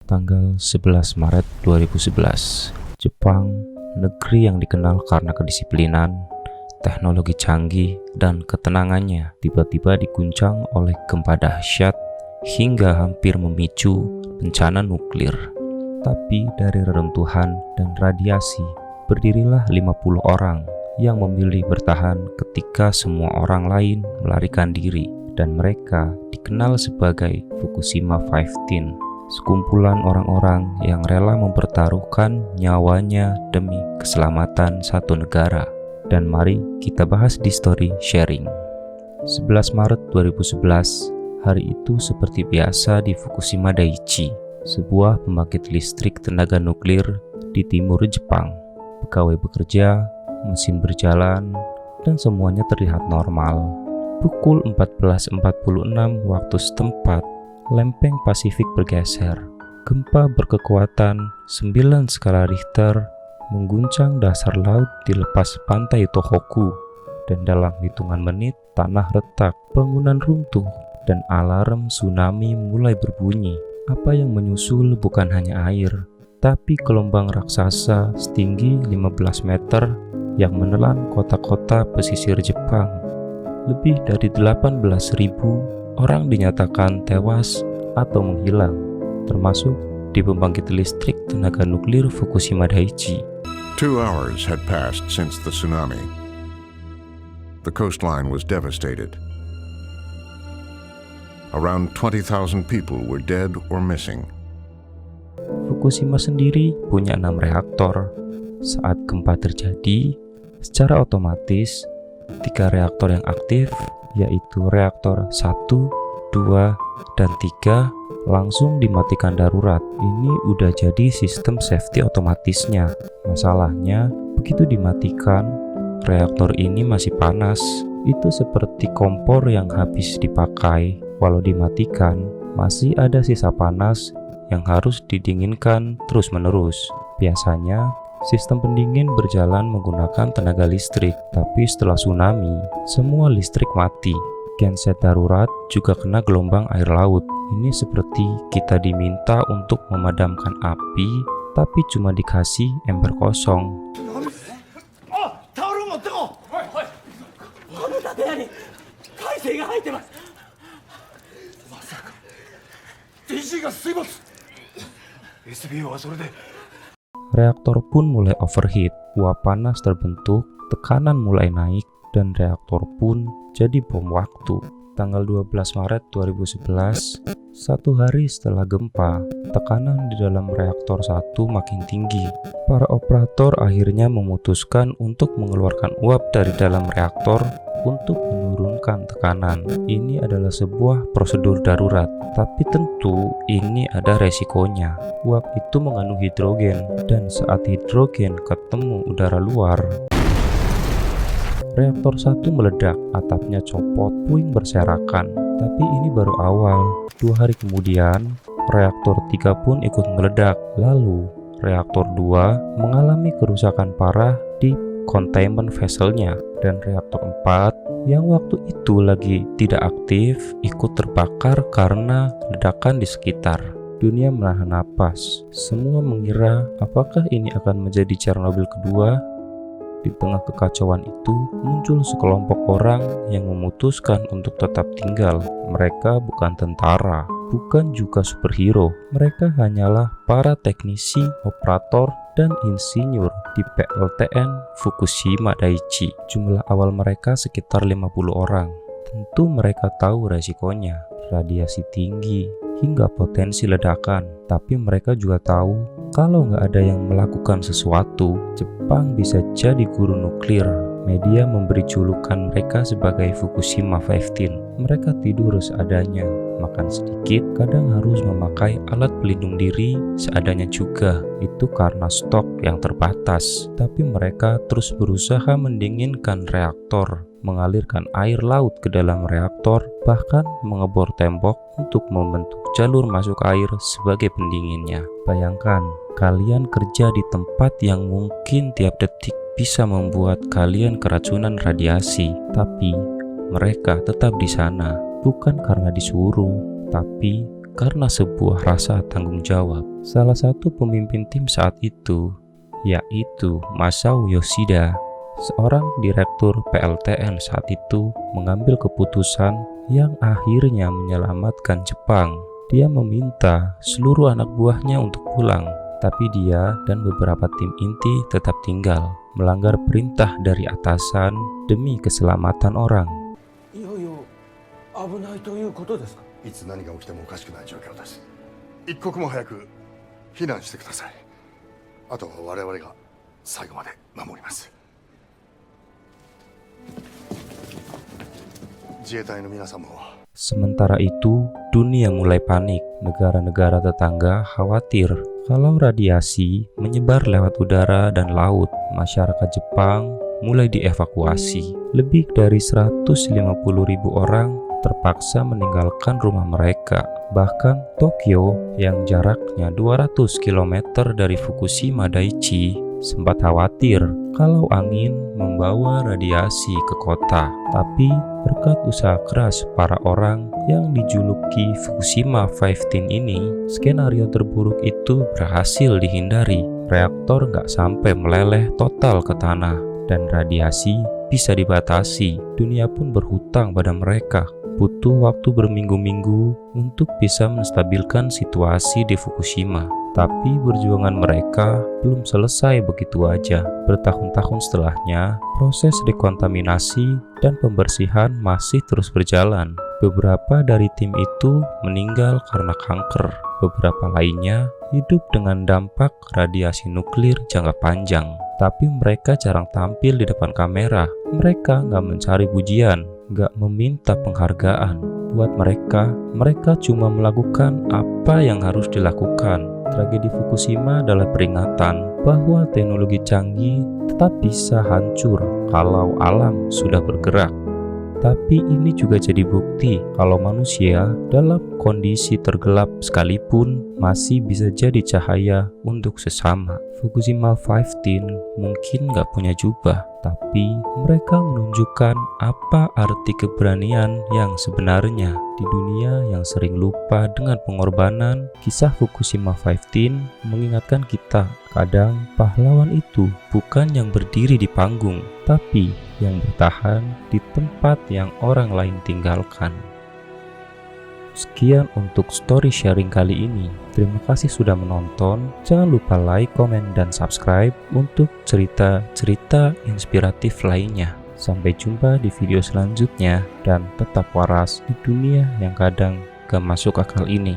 tanggal 11 Maret 2011. Jepang, negeri yang dikenal karena kedisiplinan, teknologi canggih, dan ketenangannya, tiba-tiba diguncang oleh gempa dahsyat hingga hampir memicu bencana nuklir. Tapi dari reruntuhan dan radiasi, berdirilah 50 orang yang memilih bertahan ketika semua orang lain melarikan diri, dan mereka dikenal sebagai Fukushima 15, sekumpulan orang-orang yang rela mempertaruhkan nyawanya demi keselamatan satu negara. Dan mari kita bahas di story sharing. 11 Maret 2011, hari itu seperti biasa di Fukushima Daiichi, sebuah pembangkit listrik tenaga nuklir di timur Jepang. Pegawai bekerja, mesin berjalan, dan semuanya terlihat normal. Pukul 14.46 waktu setempat, lempeng Pasifik bergeser. Gempa berkekuatan 9 skala Richter mengguncang dasar laut di lepas pantai Tohoku, dan dalam hitungan menit tanah retak, bangunan runtuh, dan alarm tsunami mulai berbunyi. Apa yang menyusul bukan hanya air, tapi gelombang raksasa setinggi 15 meter yang menelan kota-kota pesisir Jepang. Lebih dari 18.000 orang dinyatakan tewas atau menghilang, termasuk di pembangkit listrik tenaga nuklir Fukushima Daiichi. 2 hours had passed since the tsunami. The coastline was devastated. Around 20,000 people were dead or missing. Fukushima sendiri punya 6 reaktor. Saat gempa terjadi, secara otomatis 3 reaktor yang aktif, yaitu reaktor 1, 2, dan 3 langsung dimatikan darurat. Ini udah jadi sistem safety otomatisnya. Masalahnya, begitu dimatikan, reaktor ini masih panas. Itu seperti kompor yang habis dipakai. Walau dimatikan, masih ada sisa panas yang harus didinginkan terus-menerus. Biasanya, sistem pendingin berjalan menggunakan tenaga listrik, tapi setelah tsunami, semua listrik mati. Genset darurat juga kena gelombang air laut. Ini seperti kita diminta untuk memadamkan api, tapi cuma dikasih ember kosong. Reaktor pun mulai overheat, uap panas terbentuk, tekanan mulai naik, dan reaktor pun jadi bom waktu. Tanggal 12 Maret 2011, 1 hari setelah gempa, tekanan di dalam reaktor 1 makin tinggi. Para operator akhirnya memutuskan untuk mengeluarkan uap dari dalam reaktor untuk menurunkan tekanan. Ini adalah sebuah prosedur darurat, tapi tentu ini ada resikonya. Uap itu mengandung hidrogen, dan saat hidrogen ketemu udara luar, reaktor 1 meledak, atapnya copot, puing berserakan. Tapi ini baru awal. 2 hari kemudian, reaktor 3 pun ikut meledak. Lalu, reaktor 2 mengalami kerusakan parah di containment vessel-nya, dan reaktor 4 yang waktu itu lagi tidak aktif ikut terbakar karena ledakan di sekitar. Dunia menahan napas. Semua mengira apakah ini akan menjadi Chernobyl kedua. Di tengah kekacauan itu, muncul sekelompok orang yang memutuskan untuk tetap tinggal. Mereka bukan tentara, bukan juga superhero. Mereka hanyalah para teknisi, operator, dan insinyur di PLTN Fukushima Daiichi. Jumlah awal mereka sekitar 50 orang. Tentu mereka tahu resikonya, radiasi tinggi, hingga potensi ledakan. Tapi mereka juga tahu kalau nggak ada yang melakukan sesuatu, Jepang bisa jadi guru nuklir. Media memberi julukan mereka sebagai Fukushima 15. Mereka tidur seadanya, makan sedikit, kadang harus memakai alat pelindung diri seadanya juga. Itu karena stok yang terbatas. Tapi mereka terus berusaha mendinginkan reaktor, mengalirkan air laut ke dalam reaktor, bahkan mengebor tembok untuk membentuk jalur masuk air sebagai pendinginnya. Bayangkan, kalian kerja di tempat yang mungkin tiap detik bisa membuat kalian keracunan radiasi, tapi mereka tetap di sana, bukan karena disuruh, tapi karena sebuah rasa tanggung jawab. Salah satu pemimpin tim saat itu, yaitu Masao Yoshida, seorang direktur PLTN saat itu, mengambil keputusan yang akhirnya menyelamatkan Jepang. Dia meminta seluruh anak buahnya untuk pulang, tapi dia dan beberapa tim inti tetap tinggal, melanggar perintah dari atasan demi keselamatan orang. 危ないということですか。いつ何が起きてもおかしくない状況です。一刻も早く避難してください。あとは我々が最後まで守ります。自衛隊の皆さんも。 Sementara itu, dunia mulai panik. Negara-negara tetangga khawatir kalau radiasi menyebar lewat udara dan laut. Masyarakat Jepang mulai dievakuasi. Lebih dari 150.000 orang terpaksa meninggalkan rumah mereka. Bahkan Tokyo yang jaraknya 200 km dari Fukushima Daiichi sempat khawatir kalau angin membawa radiasi ke kota. Tapi berkat usaha keras para orang yang dijuluki Fukushima 15 ini, skenario terburuk itu berhasil dihindari. Reaktor nggak sampai meleleh total ke tanah dan radiasi bisa dibatasi. Dunia pun berhutang pada mereka. Butuh waktu berminggu-minggu untuk bisa menstabilkan situasi di Fukushima. Tapi perjuangan mereka belum selesai begitu aja. Bertahun-tahun setelahnya, proses dekontaminasi dan pembersihan masih terus berjalan. Beberapa dari tim itu meninggal karena kanker. Beberapa lainnya hidup dengan dampak radiasi nuklir jangka panjang. Tapi mereka jarang tampil di depan kamera. Mereka nggak mencari pujian, nggak meminta penghargaan. Buat mereka cuma melakukan apa yang harus dilakukan. Tragedi Fukushima adalah peringatan bahwa teknologi canggih tetap bisa hancur kalau alam sudah bergerak. Tapi ini juga jadi bukti kalau manusia dalam kondisi tergelap sekalipun masih bisa jadi cahaya untuk sesama. Fukushima 15 mungkin nggak punya jubah, tapi mereka menunjukkan apa arti keberanian yang sebenarnya. Di dunia yang sering lupa dengan pengorbanan, kisah Fukushima 15 mengingatkan kita, kadang pahlawan itu bukan yang berdiri di panggung, tapi yang bertahan di tempat yang orang lain tinggalkan. Sekian untuk story sharing kali ini. Terima kasih sudah menonton. Jangan lupa like, komen, dan subscribe untuk cerita-cerita inspiratif lainnya. Sampai jumpa di video selanjutnya dan tetap waras di dunia yang kadang gak masuk akal ini.